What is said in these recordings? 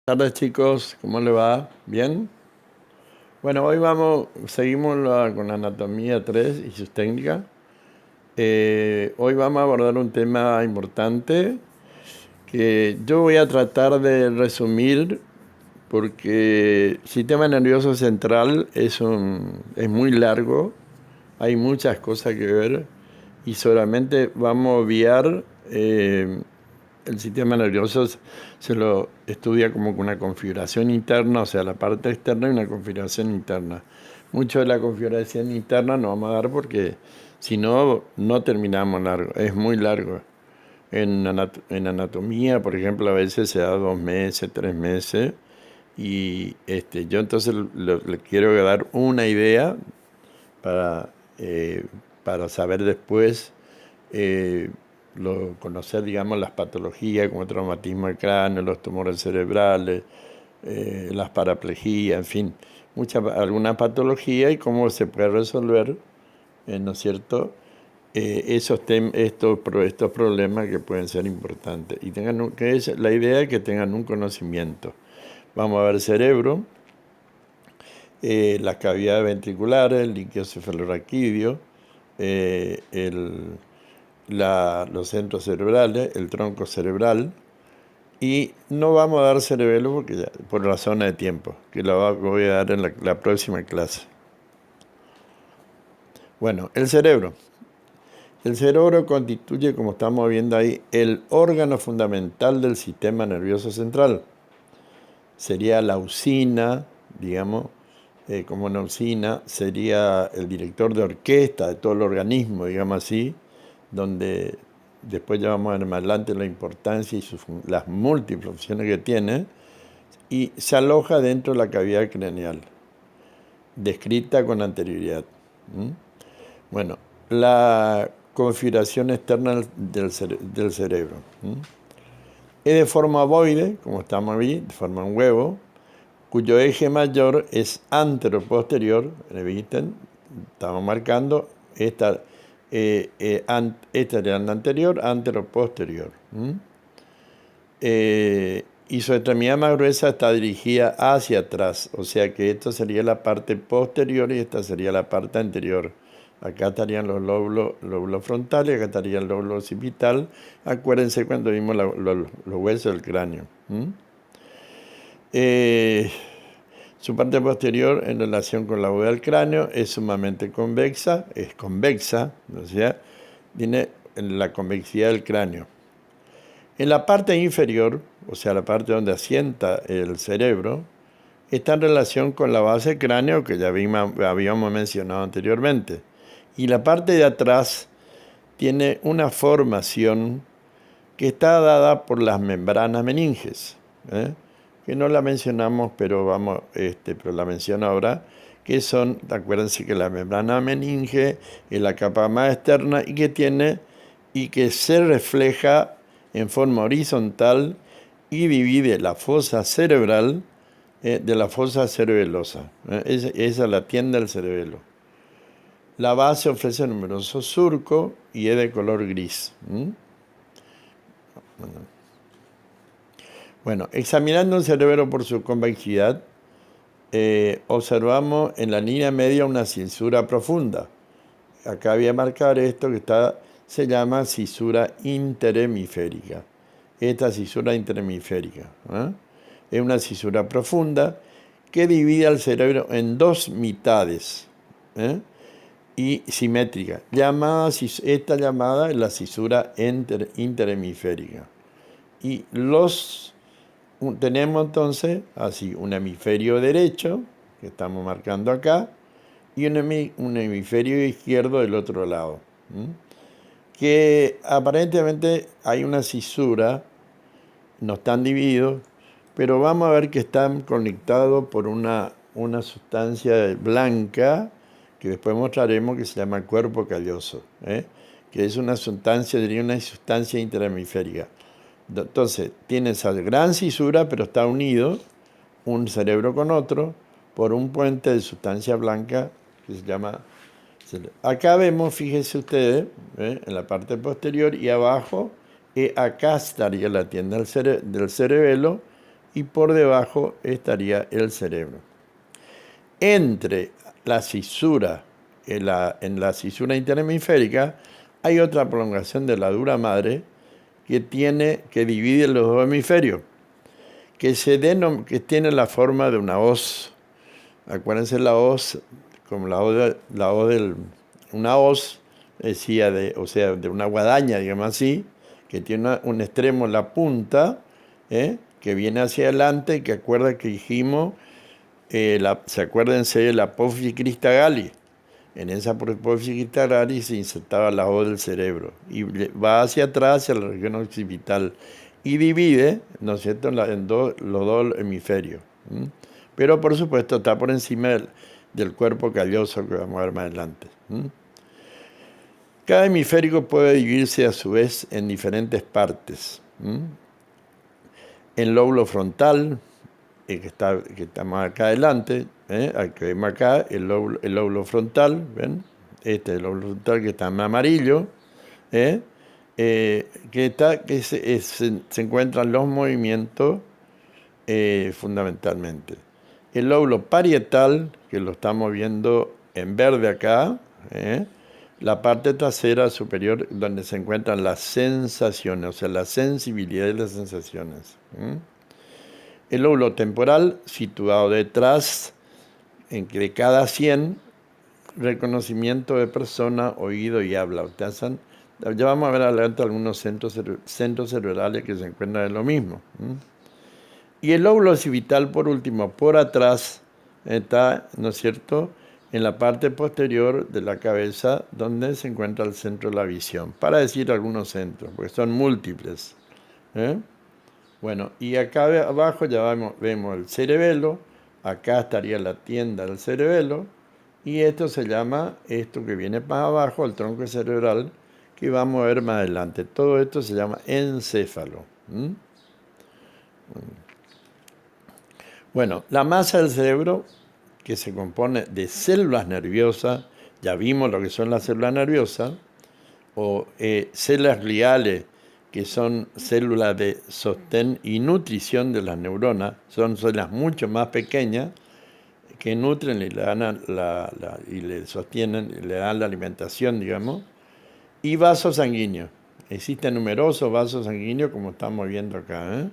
Tardes chicos, ¿cómo le va? ¿Bien? Bueno, seguimos con la anatomía 3 y sus técnicas. Hoy vamos a abordar un tema importante que yo voy a tratar de resumir porque el sistema nervioso central es muy largo, hay muchas cosas que ver y solamente vamos a obviar el sistema nervioso se lo estudia como con una configuración interna, o sea, la parte externa y una configuración interna. Mucho de la configuración interna no vamos a dar porque si no, no terminamos largo, es muy largo. En anatomía, por ejemplo, a veces se da 2 meses, 3 meses, y yo entonces le quiero dar una idea para, eh, para saber después eh, conocer, digamos, las patologías como el traumatismo del cráneo, los tumores cerebrales, las paraplejías, en fin, alguna patología y cómo se puede resolver, ¿no es cierto? Estos problemas que pueden ser importantes. Y que es la idea es que tengan un conocimiento. Vamos a ver cerebro, las cavidades ventriculares, el líquido cefalorraquídeo, eh, el, los centros cerebrales, el tronco cerebral, y no vamos a dar cerebelo por razón de tiempo, que voy a dar en la próxima clase. Bueno, el cerebro. El cerebro constituye, como estamos viendo ahí, el órgano fundamental del sistema nervioso central. Sería la usina, digamos, como una usina, sería el director de orquesta de todo el organismo, digamos así, donde después ya vamos a ver más adelante la importancia y las múltiples funciones que tiene, y se aloja dentro de la cavidad craneal, descrita con anterioridad. ¿Mm? Bueno, la configuración externa del cerebro. ¿Mm? Es de forma ovoide, como estamos ahí, de forma un huevo, cuyo eje mayor es anteroposterior, ¿visten? Estamos marcando esta era la anterior, anteroposterior. Y su extremidad más gruesa está dirigida hacia atrás, o sea que esto sería la parte posterior y esta sería la parte anterior. Acá estarían los lóbulos frontales, acá estaría el lóbulo occipital. Acuérdense cuando vimos los huesos del cráneo. Su parte posterior, en relación con la bóveda del cráneo, es sumamente convexa, o sea, tiene la convexidad del cráneo. En la parte inferior, o sea, la parte donde asienta el cerebro, está en relación con la base del cráneo que ya habíamos mencionado anteriormente. Y la parte de atrás tiene una formación que está dada por las membranas meninges, que no la mencionamos, pero la menciono ahora, que son, acuérdense que la membrana meninge es la capa más externa y que se refleja en forma horizontal y divide la fosa cerebral de la fosa cerebelosa. Esa la tienda del cerebelo. La base ofrece numerosos surcos y es de color gris. Bueno, examinando el cerebro por su convexidad, observamos en la línea media una cisura profunda. Acá voy a marcar esto se llama cisura interhemisférica. Esta cisura interhemisférica es una cisura profunda que divide al cerebro en dos mitades y simétrica. Esta llamada es la cisura interhemisférica. Y tenemos entonces así un hemisferio derecho, que estamos marcando acá, y un hemisferio izquierdo del otro lado. Que aparentemente hay una cisura, no están divididos, pero vamos a ver que están conectados por una sustancia blanca, que después mostraremos que se llama cuerpo calloso, que es una sustancia interhemisférica. Entonces, tiene esa gran cisura, pero está unido un cerebro con otro por un puente de sustancia blanca que se llama... Acá vemos, fíjense ustedes, en la parte posterior y abajo, acá estaría la tienda del cerebelo y por debajo estaría el cerebro. Entre la cisura, en la cisura interhemisférica, hay otra prolongación de la dura madre que divide los dos hemisferios, que tiene la forma de una hoz. Acuérdense la hoz, como una hoz, decía, o sea, de una guadaña, digamos así, que tiene un extremo en la punta, que viene hacia adelante, y que acuerda que dijimos, acuérdense de la apófisis crista galli. En esa apófisis crista galli se insertaba la hoz del cerebro y va hacia atrás, hacia la región occipital, y divide, ¿no es cierto?, los dos hemisferios. Pero por supuesto está por encima del cuerpo calloso que vamos a ver más adelante. Cada hemisferio puede dividirse a su vez en diferentes partes. El lóbulo frontal, que estamos acá adelante, al que vemos acá, el lóbulo frontal, ¿ven? Este es el lóbulo frontal que está en amarillo, que se encuentran los movimientos fundamentalmente. El lóbulo parietal, que lo estamos viendo en verde acá, la parte trasera superior donde se encuentran las sensaciones, o sea, la sensibilidad de las sensaciones. El lóbulo temporal, situado detrás de cada 100, reconocimiento de persona, oído y habla. Ya vamos a ver adelante algunos centros cerebrales que se encuentran en lo mismo. Y el lóbulo occipital, por último, por atrás, está, ¿no es cierto?, en la parte posterior de la cabeza, donde se encuentra el centro de la visión, para decir algunos centros, porque son múltiples. Bueno, y acá abajo ya vemos el cerebelo, acá estaría la tienda del cerebelo, y esto se llama, esto que viene más abajo, el tronco cerebral, que vamos a ver más adelante. Todo esto se llama encéfalo. Bueno, la masa del cerebro, que se compone de células nerviosas, ya vimos lo que son las células nerviosas, o células gliales, que son células de sostén y nutrición de las neuronas, son células mucho más pequeñas que nutren y le dan y le sostienen, y le dan la alimentación, digamos, y vasos sanguíneos. Existen numerosos vasos sanguíneos, como estamos viendo acá,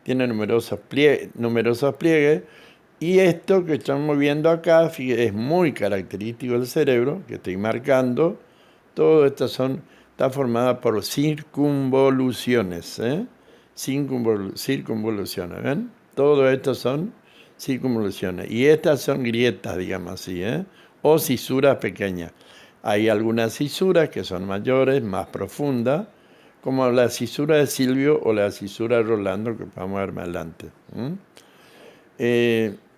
Tiene numerosos pliegues, y esto que estamos viendo acá es muy característico del cerebro, que estoy marcando. Todo esto está formada por circunvoluciones, circunvoluciones, ¿ven? Todo esto son circunvoluciones. Y estas son grietas, digamos así, o cisuras pequeñas. Hay algunas cisuras que son mayores, más profundas, como la cisura de Silvio o la cisura de Rolando, que vamos a ver más adelante.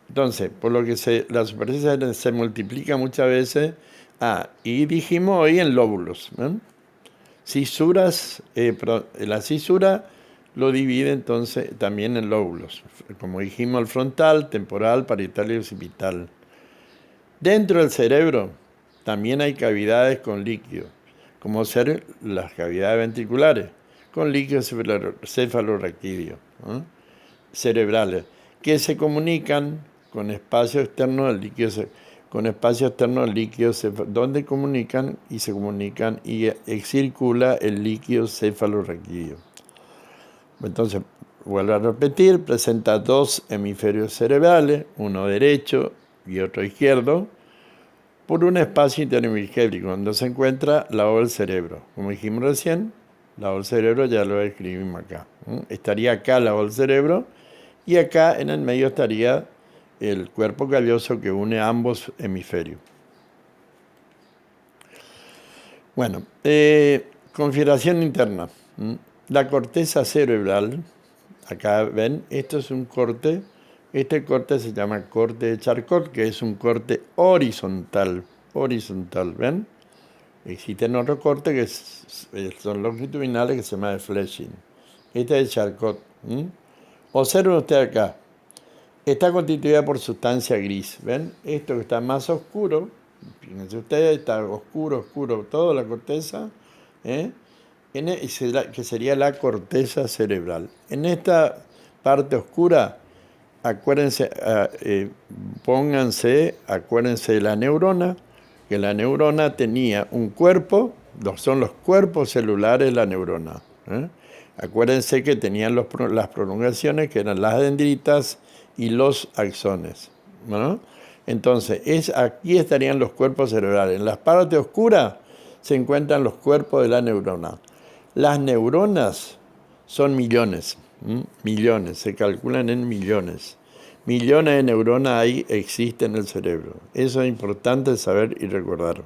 Entonces, por lo que la superficie se multiplica muchas veces. Y dijimos hoy en lóbulos. Cisuras, la cisura lo divide entonces también en lóbulos. Como dijimos, el frontal, temporal, parietal y occipital. Dentro del cerebro también hay cavidades con líquido, como ser las cavidades ventriculares, con líquido cefalorraquídeo, cerebrales, que se comunican con espacio externo del líquido, donde comunican y se comunican y circula el líquido cefalorraquídeo. Entonces, vuelvo a repetir, presenta dos hemisferios cerebrales, uno derecho y otro izquierdo, por un espacio interhemisférico donde se encuentra la hoz del cerebro. Como dijimos recién, la hoz del cerebro ya lo escribimos acá. Estaría acá la hoz del cerebro y acá en el medio estaría el cuerpo calloso que une ambos hemisferios. Bueno, configuración interna. La corteza cerebral, acá ven, esto es un corte. Este corte se llama corte de Charcot, que es un corte horizontal. Horizontal, ¿ven? Existen otros cortes que son longitudinales, que se llama de Fletching. Este es Charcot. Observen usted acá. Está constituida por sustancia gris. ¿Ven? Esto que está más oscuro, fíjense ustedes, está oscuro, toda la corteza, que sería la corteza cerebral. En esta parte oscura acuérdense, acuérdense de la neurona, que la neurona tenía un cuerpo, son los cuerpos celulares de la neurona. Acuérdense que tenían las prolongaciones, que eran las dendritas y los axones, ¿no? Entonces, aquí estarían los cuerpos cerebrales. En la parte oscura se encuentran los cuerpos de la neurona. Las neuronas son millones, millones, se calculan en millones. Millones de neuronas existen en el cerebro. Eso es importante saber y recordar.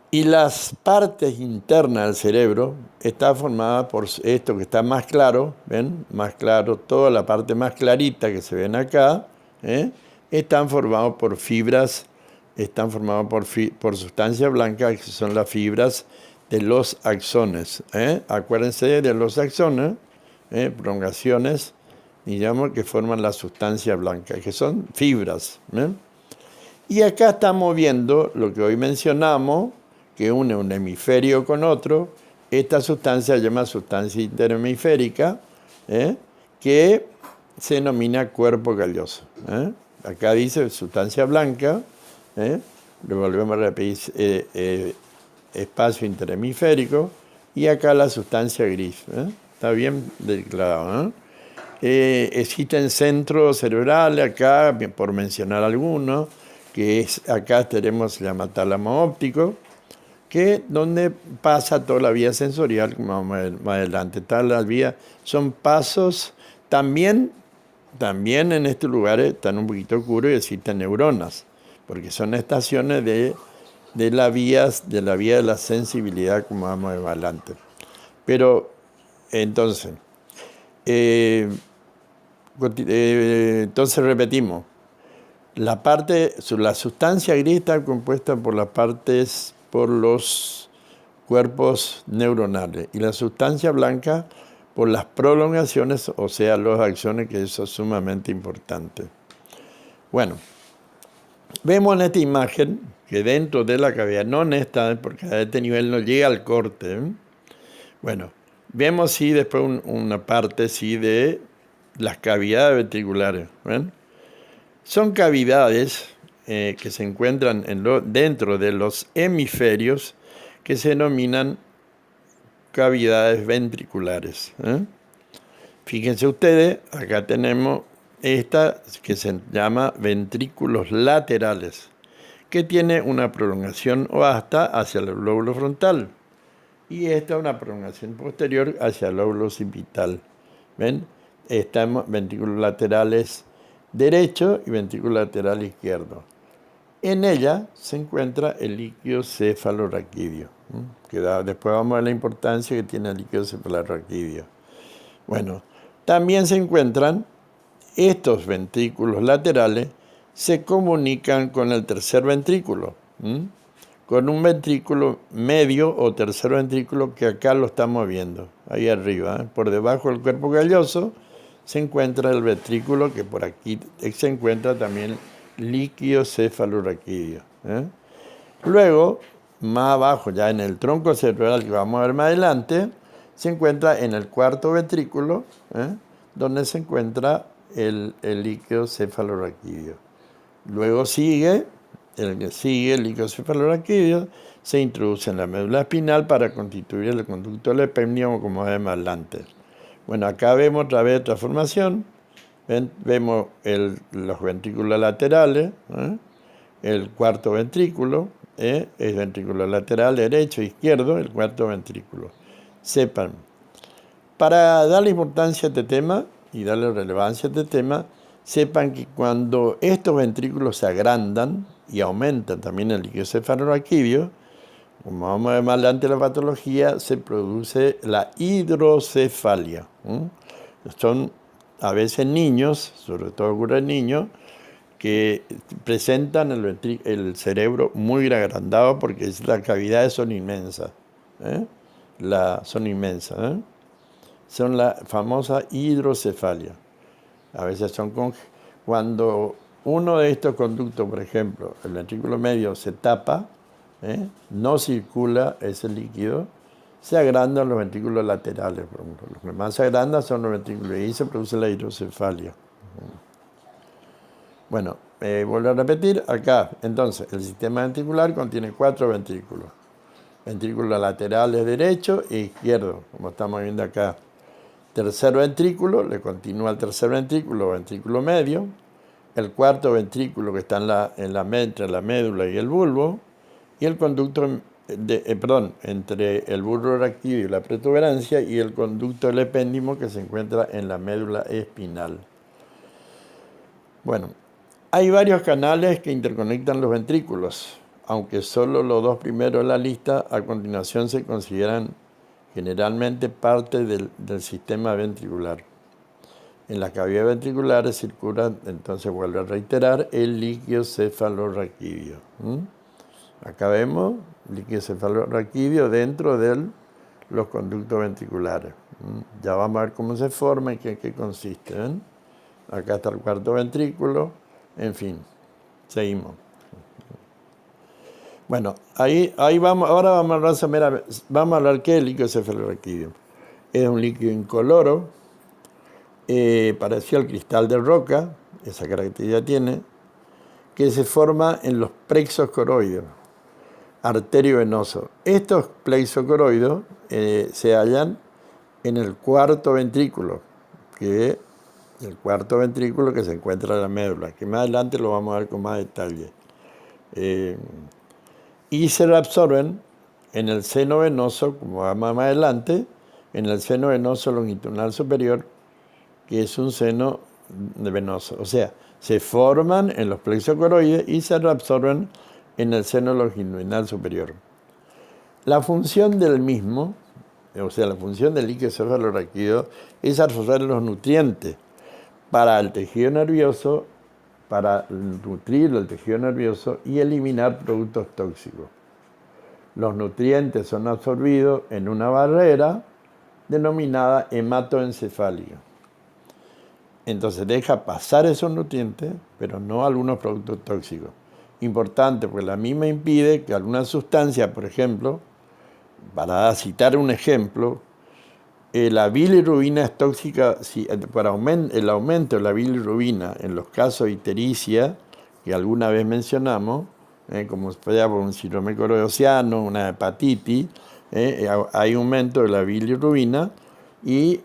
Y las partes internas del cerebro está formada por esto que está más claro, ¿ven? Más claro, toda la parte más clarita que se ven acá, están formados por fibras, están formados por sustancias blancas, que son las fibras de los axones. Acuérdense de los axones, prolongaciones, digamos, que forman la sustancia blanca, que son fibras. Y acá estamos viendo lo que hoy mencionamos, que une un hemisferio con otro. Esta sustancia se llama sustancia interhemisférica, que se denomina cuerpo calloso. Acá dice sustancia blanca, le volvemos a repetir, espacio interhemisférico, y acá la sustancia gris. Está bien declarado. Existen centros cerebrales acá, por mencionar algunos, que acá tenemos, se llama tálamo óptico, que donde pasa toda la vía sensorial, como vamos a ver más adelante. Todas las vías son pasos. También en estos lugares están un poquito oscuros y existen neuronas, porque son estaciones de la vía de la sensibilidad, como vamos a ver más adelante. Pero, entonces, entonces repetimos. La sustancia gris está compuesta por los cuerpos neuronales, y la sustancia blanca por las prolongaciones, o sea, los axones, que eso es sumamente importante. Bueno, vemos en esta imagen que dentro de la cavidad, no en esta, porque a este nivel no llega al corte. Bueno, vemos sí después una parte sí de las cavidades ventriculares. ¿Ven? Son cavidades que se encuentran dentro de los hemisferios, que se denominan cavidades ventriculares. Fíjense ustedes, acá tenemos esta que se llama ventrículos laterales, que tiene una prolongación o asta hacia el lóbulo frontal, y esta una prolongación posterior hacia el lóbulo occipital. ¿Ven? Estamos ventrículos laterales derecho y ventrículo lateral izquierdo. En ella se encuentra el líquido cefalorraquídeo. Después vamos a ver la importancia que tiene el líquido cefalorraquídeo. Bueno, también se encuentran estos ventrículos laterales, se comunican con el tercer ventrículo, con un ventrículo medio o tercer ventrículo, que acá lo estamos viendo, ahí arriba, por debajo del cuerpo calloso se encuentra el ventrículo, que por aquí se encuentra también líquido cefalorraquídeo. Luego, más abajo, ya en el tronco cerebral, que vamos a ver más adelante, se encuentra en el cuarto ventrículo, donde se encuentra el líquido cefalorraquídeo. Luego sigue el líquido cefalorraquídeo, se introduce en la médula espinal para constituir el conducto del epéndiamo, como vemos más adelante. Bueno, acá vemos otra vez otra formación. Vemos los ventrículos laterales, el cuarto ventrículo, el ventrículo lateral derecho e izquierdo, el cuarto ventrículo. Sepan, para darle importancia a este tema y darle relevancia a este tema, sepan que cuando estos ventrículos se agrandan y aumentan también el líquido cefalorraquídeo, como vamos a ver más adelante en la patología, se produce la hidrocefalia. Son a veces niños, sobre todo ocurre en niños, que presentan el cerebro muy agrandado, porque las cavidades son inmensas. Son la famosa hidrocefalia. A veces cuando uno de estos conductos, por ejemplo, el ventrículo medio se tapa, no circula ese líquido, se agrandan los ventrículos laterales, por ejemplo. Los que más se agrandan son los ventrículos y ahí se produce la hidrocefalia. Bueno, vuelvo a repetir, acá, entonces, el sistema ventricular contiene 4 ventrículos. Ventrículos laterales derecho e izquierdo, como estamos viendo acá. Tercer ventrículo, le continúa el tercer ventrículo, ventrículo medio. El cuarto ventrículo que está entre la médula y el bulbo. Y el conducto, entre el bulbo raquídeo y la protuberancia y el conducto del epéndimo que se encuentra en la médula espinal. Bueno, hay varios canales que interconectan los ventrículos, aunque solo los 2 primeros de la lista a continuación se consideran generalmente parte del sistema ventricular. En las cavidades ventriculares circula, entonces vuelvo a reiterar, el líquido cefalorraquídeo. Acá vemos líquido cefalorraquídeo dentro de los conductos ventriculares. Ya vamos a ver cómo se forma y qué consiste. ¿Ven? Acá está el cuarto ventrículo, en fin, seguimos. Bueno, ahí vamos, ahora vamos a hablar qué es el líquido cefalorraquídeo. Es un líquido incoloro, parecido al cristal de roca, esa característica tiene, que se forma en los plexos coroides, arteriovenosos. Estos plexos coroides se hallan en el cuarto ventrículo, que se encuentra en la médula, que más adelante lo vamos a ver con más detalle. Y se reabsorben en el seno venoso, como vamos más adelante, en el seno venoso longitudinal superior, que es un seno venoso. O sea, se forman en los plexos coroides y se reabsorben en el seno longitudinal superior. La función del mismo, o sea, la función del líquido cefalorraquídeo, es absorber los nutrientes para el tejido nervioso, para nutrir el tejido nervioso y eliminar productos tóxicos. Los nutrientes son absorbidos en una barrera denominada hematoencefálica. Entonces deja pasar esos nutrientes, pero no algunos productos tóxicos. Importante, porque la misma impide que alguna sustancia, por ejemplo, para citar un ejemplo, la bilirrubina es tóxica para el aumento de la bilirrubina en los casos de ictericia, que alguna vez mencionamos, como por un síndrome coroidociano, una hepatitis, hay aumento de la bilirrubina y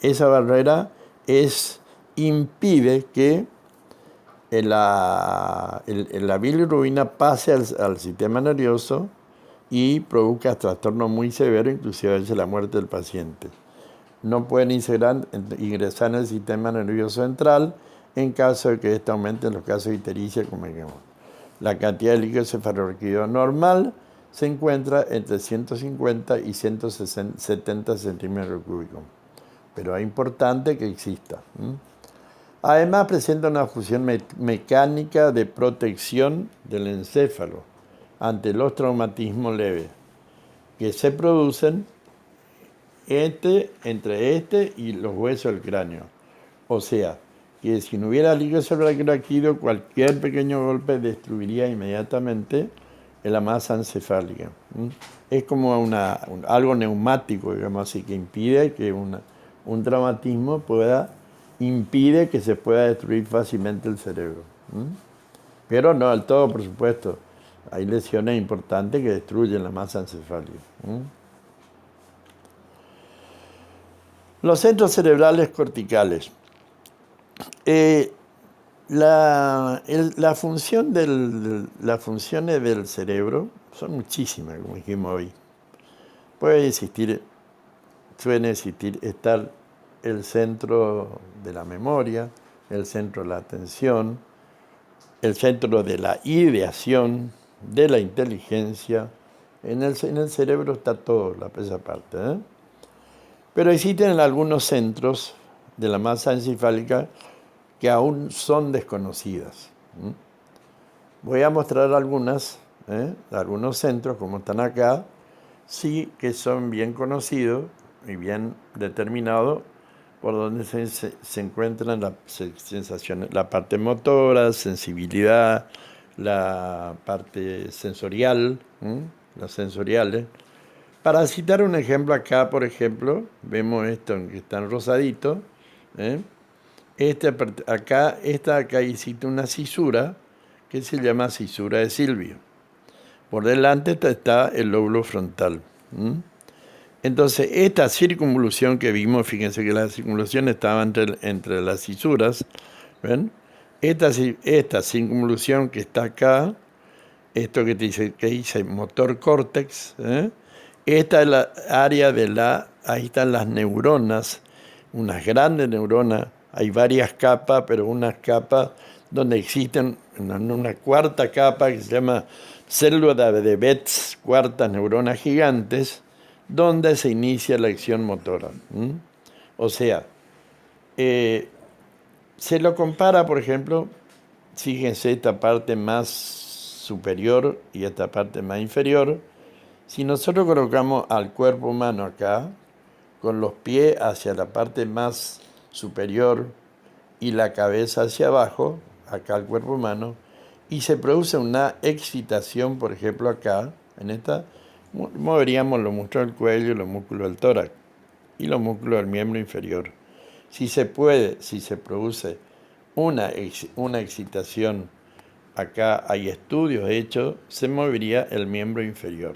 esa barrera impide que la bilirrubina pase al sistema nervioso y produzca trastornos muy severos, inclusive a veces la muerte del paciente. No pueden ingresar en el sistema nervioso central en caso de que esto aumente en los casos de ictericia, como dijimos. La cantidad de líquido cefalorraquídeo normal se encuentra entre 150 y 170 centímetros cúbicos, pero es importante que exista. Además, presenta una función mecánica de protección del encéfalo ante los traumatismos leves que se producen entre este y los huesos del cráneo. O sea, que si no hubiera líquido cefalorraquídeo, cualquier pequeño golpe destruiría inmediatamente la masa encefálica. Es como algo neumático, digamos así, que impide que un traumatismo impide que se pueda destruir fácilmente el cerebro. Pero no del todo, por supuesto. Hay lesiones importantes que destruyen la masa encefálica. Los centros cerebrales corticales. Las funciones del cerebro son muchísimas, como dijimos hoy. Suele estar el centro de la memoria, el centro de la atención, el centro de la ideación, de la inteligencia. En el cerebro está todo, esa parte. Pero existen algunos centros de la masa encefálica que aún son desconocidas. Voy a mostrar algunos centros, como están acá, sí que son bien conocidos y bien determinados, por donde se encuentran las sensaciones, la parte motora, sensibilidad, la parte sensorial, las sensoriales. Para citar un ejemplo acá, por ejemplo, vemos esto en que está en rosadito. ¿Eh? Acá existe una cisura que se llama cisura de Silvio. Por delante está el lóbulo frontal. Entonces, esta circunvolución que vimos, fíjense que la circunvolución estaba entre las cisuras. ¿Ven? Esta circunvolución que está acá, esto que dice motor córtex, esta es la área ahí están las neuronas, unas grandes neuronas, hay varias capas, pero unas capas donde existen una cuarta capa que se llama célula de Betz, cuartas neuronas gigantes, donde se inicia la acción motora. O sea, se lo compara, por ejemplo, fíjense esta parte más superior y esta parte más inferior. Si nosotros colocamos al cuerpo humano acá, con los pies hacia la parte más superior y la cabeza hacia abajo, acá el cuerpo humano, y se produce una excitación, por ejemplo acá, en esta, moveríamos los músculos del cuello, los músculos del tórax y los músculos del miembro inferior. Si se produce una excitación, acá hay estudios hechos, se movería el miembro inferior.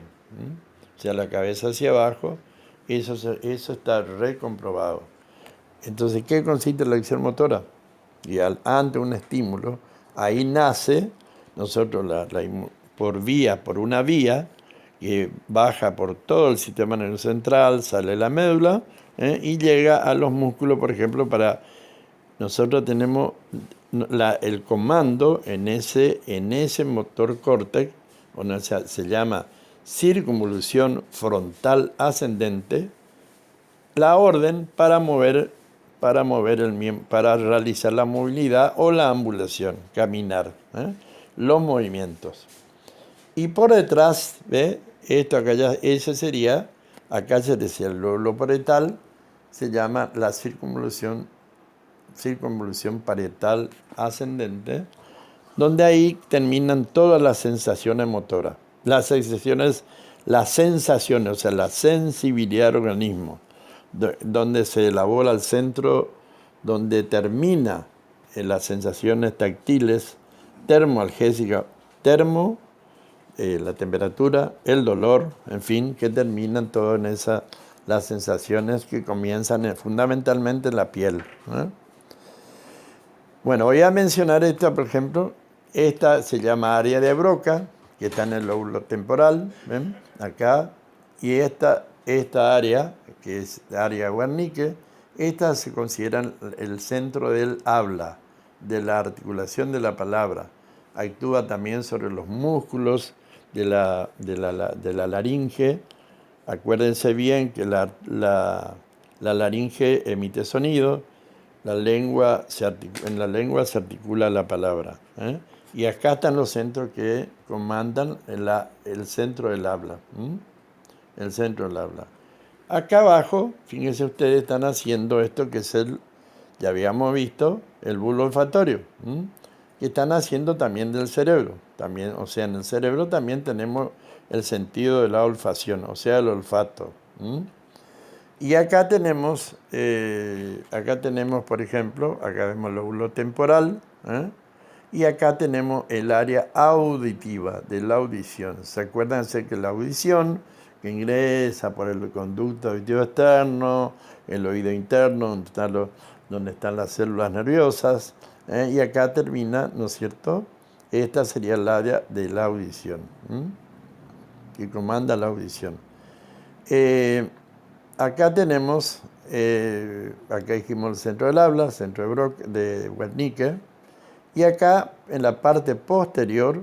O sea, la cabeza hacia abajo, eso está recomprobado. Entonces, ¿qué consiste la acción motora? Y ante un estímulo, ahí nace, nosotros por una vía que baja por todo el sistema nervioso central, sale la médula y llega a los músculos, por ejemplo, nosotros tenemos el comando en ese motor córtex, o sea, se llama circunvolución frontal ascendente, la orden para realizar la movilidad o la ambulación, caminar, los movimientos. Y por detrás, ¿ve? Esto acá acá se decía el lóbulo parietal, se llama la circunvolución parietal ascendente, donde ahí terminan todas las sensaciones motoras. Las sensaciones, o sea, la sensibilidad del organismo, donde se elabora el centro, donde termina las sensaciones táctiles, termoalgésicas, la temperatura, el dolor, en fin, que terminan todo en las sensaciones que comienzan fundamentalmente en la piel. Bueno, voy a mencionar esta, por ejemplo, esta se llama área de Broca, que está en el lóbulo temporal, ¿ven? Acá, y esta área, que es la área de Wernicke, esta se considera el centro del habla, de la articulación de la palabra. Actúa también sobre los músculos de la laringe. Acuérdense bien que la laringe emite sonido. En la lengua se articula la palabra. Y acá están los centros que comandan el centro del habla. El centro del habla. Acá abajo, fíjense ustedes, están haciendo esto que es ya habíamos visto, el bulbo olfatorio. Que están haciendo también del cerebro. También, o sea, en el cerebro también tenemos el sentido de la olfacción, o sea, el olfato. Y acá tenemos, por ejemplo, acá vemos el lóbulo temporal, y acá tenemos el área auditiva de la audición. ¿Se acuerdan que la audición que ingresa por el conducto auditivo externo, el oído interno, donde están las células nerviosas, y acá termina, ¿no es cierto? Esta sería el área de la audición, que comanda la audición. Acá tenemos, acá dijimos el centro del habla, el centro de Wernicke, y acá en la parte posterior,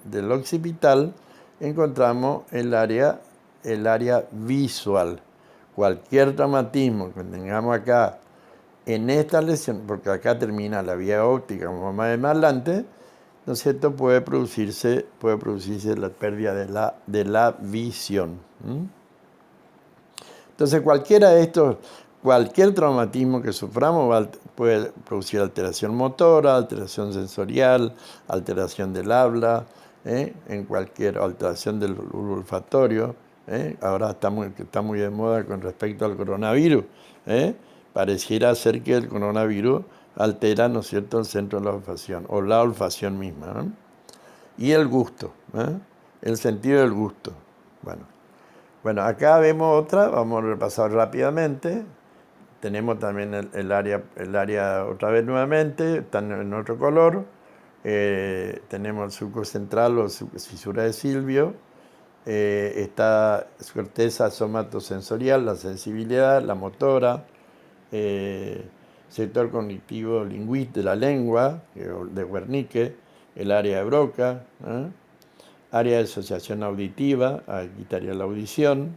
del occipital, encontramos el área visual. Cualquier traumatismo que tengamos acá en esta lesión, porque acá termina la vía óptica, como más adelante, ¿no es cierto? Puede producirse la pérdida de la visión. Entonces, cualquier traumatismo que suframos puede producir alteración motora, alteración sensorial, alteración del habla, en cualquier alteración del bulbo olfatorio. Ahora está muy de moda con respecto al coronavirus. Pareciera ser que el coronavirus altera, ¿no es cierto?, el centro de la olfacción o la olfacción misma, ¿no? Y el gusto, el sentido del gusto. Bueno, acá vemos otra, vamos a repasar rápidamente. Tenemos también el área otra vez nuevamente, están en otro color. Tenemos el surco central o fisura de Silvio. Está su corteza somatosensorial, la sensibilidad, la motora, sector cognitivo lingüístico de la lengua, de Wernicke, el área de Broca, área de asociación auditiva, aquí estaría la audición,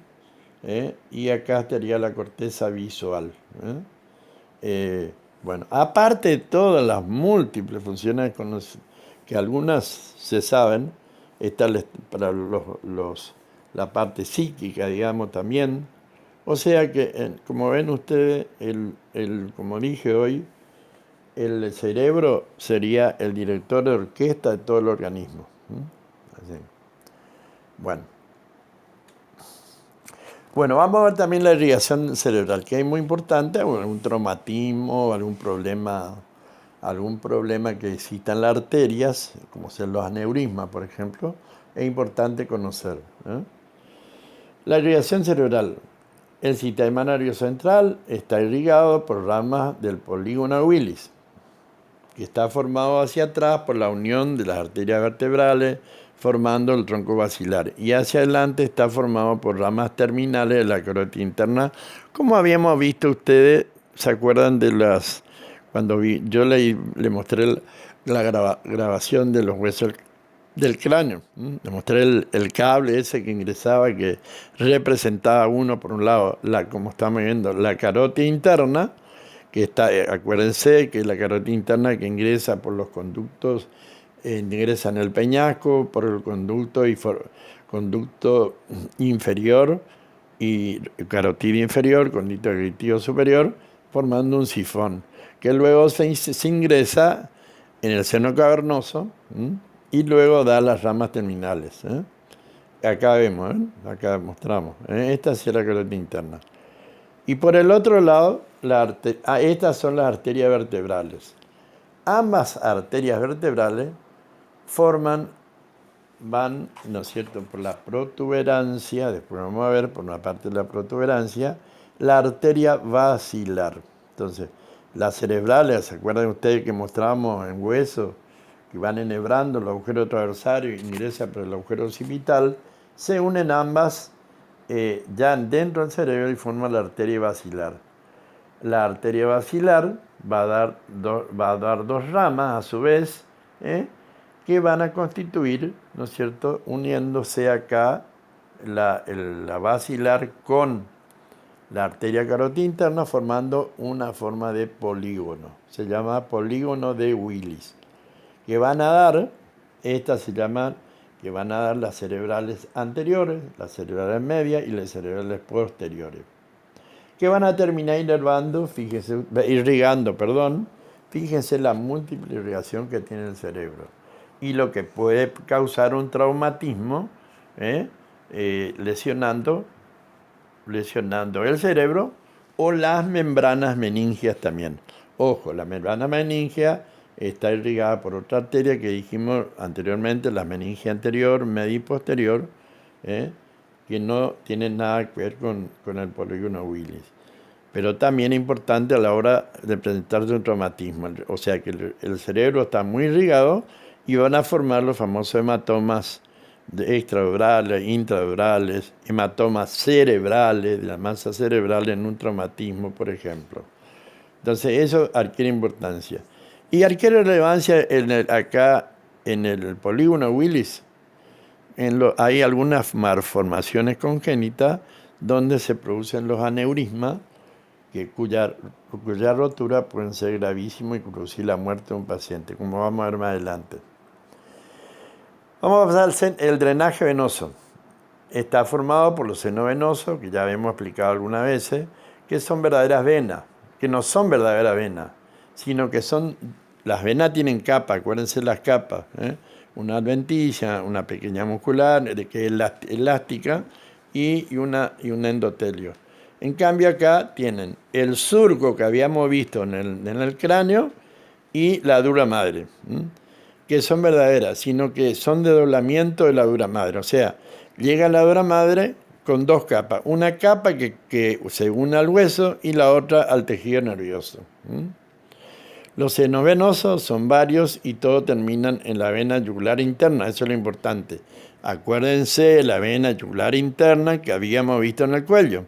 y acá estaría la corteza visual. Bueno, aparte de todas las múltiples funciones que algunas se saben, está para la parte psíquica, digamos, también. O sea que, como ven ustedes, como dije hoy, el cerebro sería el director de orquesta de todo el organismo. Así. Bueno, vamos a ver también la irrigación cerebral, que es muy importante, algún traumatismo, algún problema que existan las arterias, como ser los aneurismas, por ejemplo, es importante conocer. La irrigación cerebral. El sistema nervioso central está irrigado por ramas del polígono Willis, que está formado hacia atrás por la unión de las arterias vertebrales, formando el tronco basilar, y hacia adelante está formado por ramas terminales de la carótida interna, como habíamos visto ustedes, ¿se acuerdan de cuando yo le mostré la grabación de los huesos del cráneo? Le mostré el cable ese que ingresaba, que representaba uno, por un lado, como estamos viendo, la carótida interna, que está, acuérdense que la carótida interna que ingresa por los conductos, ingresa en el peñasco, por el conducto inferior y carótida inferior, conducto auditivo superior, formando un sifón, que luego se ingresa en el seno cavernoso y luego da las ramas terminales. Acá vemos, acá mostramos. Esta es la carótida interna. Y por el otro lado, estas son las arterias vertebrales. Ambas arterias vertebrales van, ¿no es cierto?, por la protuberancia, después vamos a ver por una parte de la protuberancia, la arteria basilar. Entonces, las cerebrales, ¿se acuerdan ustedes que mostrábamos en hueso, que van enhebrando el agujero transversario y ingresan por el agujero occipital? Se unen ambas ya dentro del cerebro y forman la arteria basilar. La arteria basilar va a dar dos ramas a su vez, que van a constituir, ¿no es cierto?, uniéndose acá la basilar con la arteria carótida interna, formando una forma de polígono. Se llama polígono de Willis. Que van a dar, estas se llaman, que van a dar las cerebrales anteriores, las cerebrales medias y las cerebrales posteriores, que van a terminar irrigando, fíjense la múltiple irrigación que tiene el cerebro y lo que puede causar un traumatismo, lesionando el cerebro o las membranas meningias también. Ojo, la membrana meningia está irrigada por otra arteria que dijimos anteriormente, la meningia anterior, media y posterior, que no tienen nada que ver con el polígono Willis. Pero también es importante a la hora de presentarse un traumatismo. O sea que el cerebro está muy irrigado y van a formar los famosos hematomas extradurales, intradurales, hematomas cerebrales, de la masa cerebral en un traumatismo, por ejemplo. Entonces eso adquiere importancia. Y adquiere relevancia acá en el polígono Willis. Hay algunas malformaciones congénitas donde se producen los aneurismas, cuya rotura puede ser gravísimo y producir la muerte de un paciente, como vamos a ver más adelante. Vamos a pasar el drenaje venoso. Está formado por los senos venosos, que ya hemos explicado algunas veces, que son verdaderas venas, que no son verdaderas venas, sino que las venas tienen capas, acuérdense las capas, una adventicia, una pequeña muscular que es elástica y un endotelio. En cambio acá tienen el surco que habíamos visto en el cráneo y la dura madre, que son verdaderas, sino que son de doblamiento de la dura madre. O sea, llega la dura madre con dos capas. Una capa que se une al hueso y la otra al tejido nervioso. Los senos venosos son varios y todos terminan en la vena yugular interna, eso es lo importante. Acuérdense la vena yugular interna que habíamos visto en el cuello,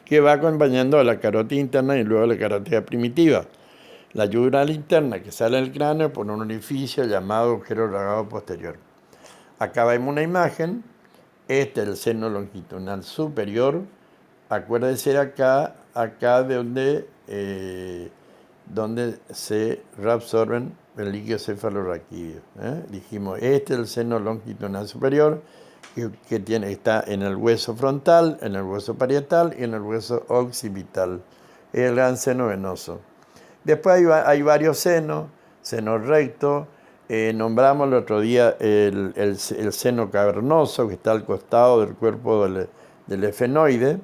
que va acompañando a la carótida interna y luego la carótida primitiva. La yugular interna que sale del cráneo por un orificio llamado agujero rasgado posterior. Acá vemos una imagen, este es el seno longitudinal superior. Acuérdense acá de donde se reabsorben el líquido cefalorraquídeo. Dijimos, este es el seno longitudinal superior que está en el hueso frontal, en el hueso parietal y en el hueso occipital. Es el gran seno venoso. Después hay varios senos, seno recto. Nombramos el otro día el seno cavernoso que está al costado del cuerpo del efenoide.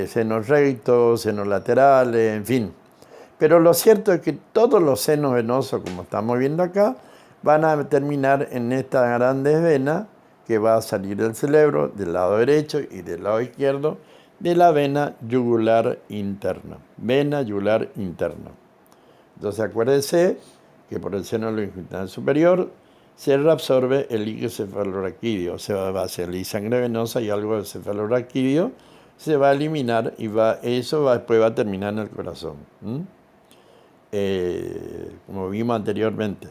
Senos rectos, senos laterales, en fin. Pero lo cierto es que todos los senos venosos, como estamos viendo acá, van a terminar en esta grandes vena que va a salir del cerebro, del lado derecho y del lado izquierdo, de la vena yugular interna. Vena yugular interna. Entonces acuérdense que por el seno longitudinal superior se reabsorbe el líquido cefalorraquídeo, se va a salir sangre venosa y algo de cefalorraquídeo se va a eliminar y después va a terminar en el corazón. Como vimos anteriormente,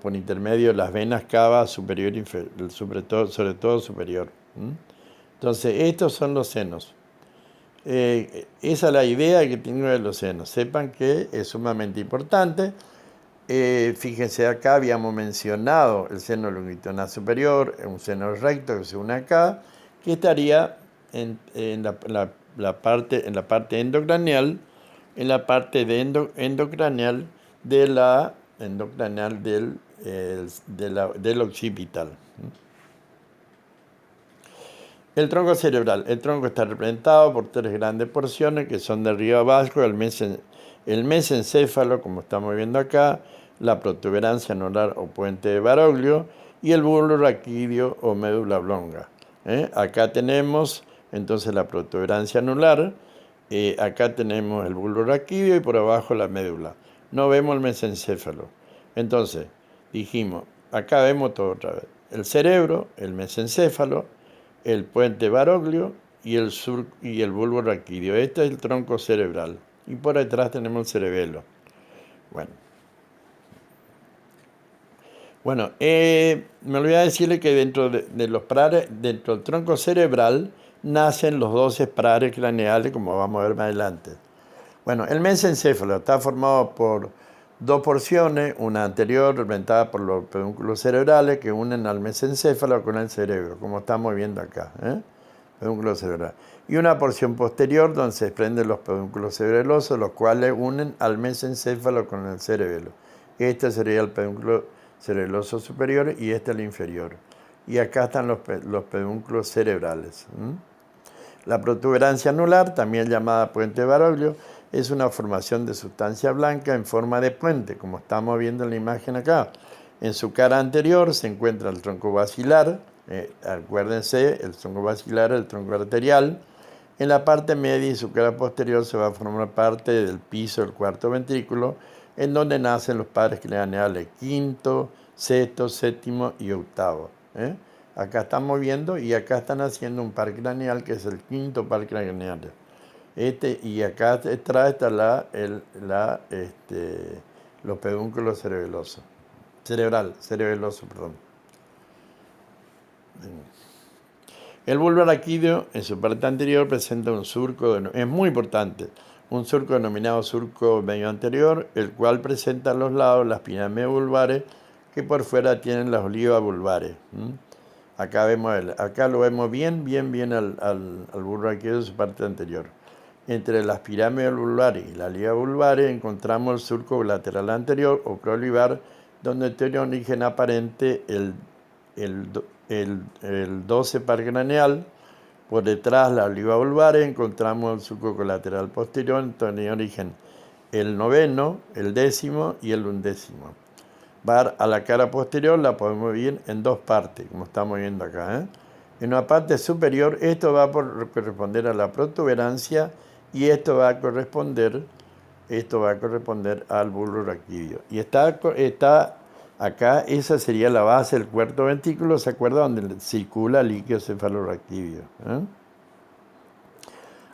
por intermedio de las venas cava superior e inferior, sobre todo superior. Entonces, estos son los senos. Esa es la idea que tengo de los senos. Sepan que es sumamente importante. Fíjense acá, habíamos mencionado el seno longitudinal superior, un seno recto que se une acá, que estaría en la parte endocraneal, en la parte endocraneal del occipital. El tronco cerebral. El tronco está representado por tres grandes porciones que son de arriba abajo, el mesencéfalo, como estamos viendo acá, la protuberancia anular o puente de Baroglio y el bulbo raquídeo o médula oblonga. Acá tenemos entonces la protuberancia anular, acá tenemos el bulbo raquídeo y por abajo la médula. No vemos el mesencéfalo. Entonces, dijimos, acá vemos todo otra vez. El cerebro, el mesencéfalo, el puente Baroglio y el bulbo raquídeo. Este es el tronco cerebral. Y por detrás tenemos el cerebelo. Bueno, me olvidé decirle que dentro de los prares, dentro del tronco cerebral, nacen los 12 prares craneales, como vamos a ver más adelante. Bueno, el mesencéfalo está formado por dos porciones, una anterior representada por los pedúnculos cerebrales que unen al mesencéfalo con el cerebro, como estamos viendo acá, pedúnculo cerebral. Y una porción posterior donde se desprenden los pedúnculos cerebelosos, los cuales unen al mesencéfalo con el cerebelo. Este sería el pedúnculo cerebeloso superior y este el inferior. Y acá están los pedúnculos cerebrales. La protuberancia anular, también llamada puente de Baroglio, es una formación de sustancia blanca en forma de puente, como estamos viendo en la imagen acá. En su cara anterior se encuentra el tronco basilar, acuérdense, el tronco basilar es el tronco arterial. En la parte media y su cara posterior se va a formar parte del piso del cuarto ventrículo, en donde nacen los pares craneales quinto, sexto, séptimo y octavo. Acá estamos viendo y acá están haciendo un par craneal que es el quinto par craneal. Y acá detrás está los pedúnculos cerebelosos, perdón. El bulbo raquídeo en su parte anterior presenta un surco, es muy importante, un surco denominado surco medio anterior, el cual presenta a los lados las pirámides vulvares que por fuera tienen las olivas vulvares. Acá lo vemos bien al bulbo raquídeo en su parte anterior. Entre las pirámides vulvares y la oliva vulvares encontramos el surco lateral anterior o preolivar donde tiene origen aparente el 12 par craneal. Por detrás, la oliva vulvar, encontramos el surco colateral posterior, donde tiene origen el noveno, el décimo y el undécimo. Va a la cara posterior, la podemos ver en dos partes, como estamos viendo acá, ¿eh? En una parte superior, esto va a corresponder a la protuberancia y esto va a corresponder al bulbo raquídeo. Y está acá, esa sería la base del cuarto ventrículo, ¿se acuerda? Donde circula el líquido cefalorraquídeo, ¿eh?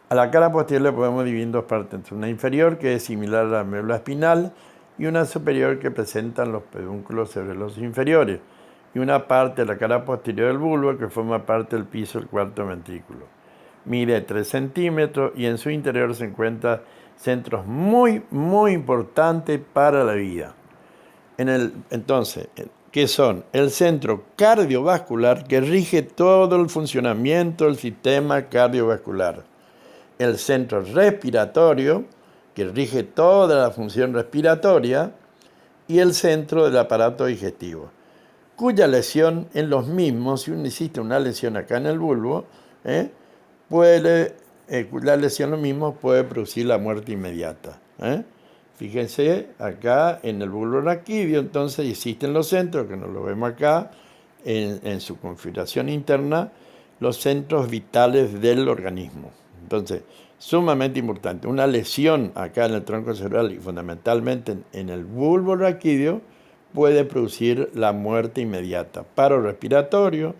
A la cara posterior le podemos dividir en dos partes, una inferior que es similar a la médula espinal y una superior que presentan los pedúnculos cerebelosos inferiores, y una parte de la cara posterior del bulbo que forma parte del piso del cuarto ventrículo. Mide 3 centímetros y en su interior se encuentran centros muy, muy importantes para la vida. Entonces, ¿qué son? El centro cardiovascular, que rige todo el funcionamiento del sistema cardiovascular. El centro respiratorio, que rige toda la función respiratoria, y el centro del aparato digestivo, cuya lesión en los mismos, si existe una lesión acá en el bulbo, la lesión en los mismos puede producir la muerte inmediata. Fíjense, acá en el bulbo raquídeo, entonces existen los centros, que no lo vemos acá, en su configuración interna, los centros vitales del organismo. Entonces, sumamente importante, una lesión acá en el tronco cerebral y fundamentalmente en el bulbo raquídeo puede producir la muerte inmediata, paro respiratorio,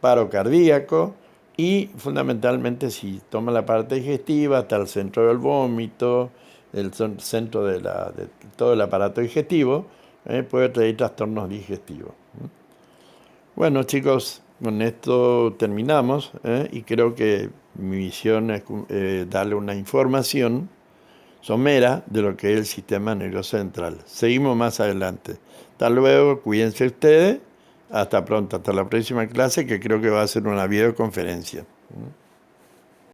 paro cardíaco y fundamentalmente si toma la parte digestiva hasta el centro del vómito, el centro de todo el aparato digestivo, puede traer trastornos digestivos. Bueno, chicos, con esto terminamos, y creo que mi misión es darle una información somera de lo que es el sistema nervioso central. Seguimos más adelante. Hasta luego, cuídense ustedes. Hasta pronto, hasta la próxima clase, que creo que va a ser una videoconferencia.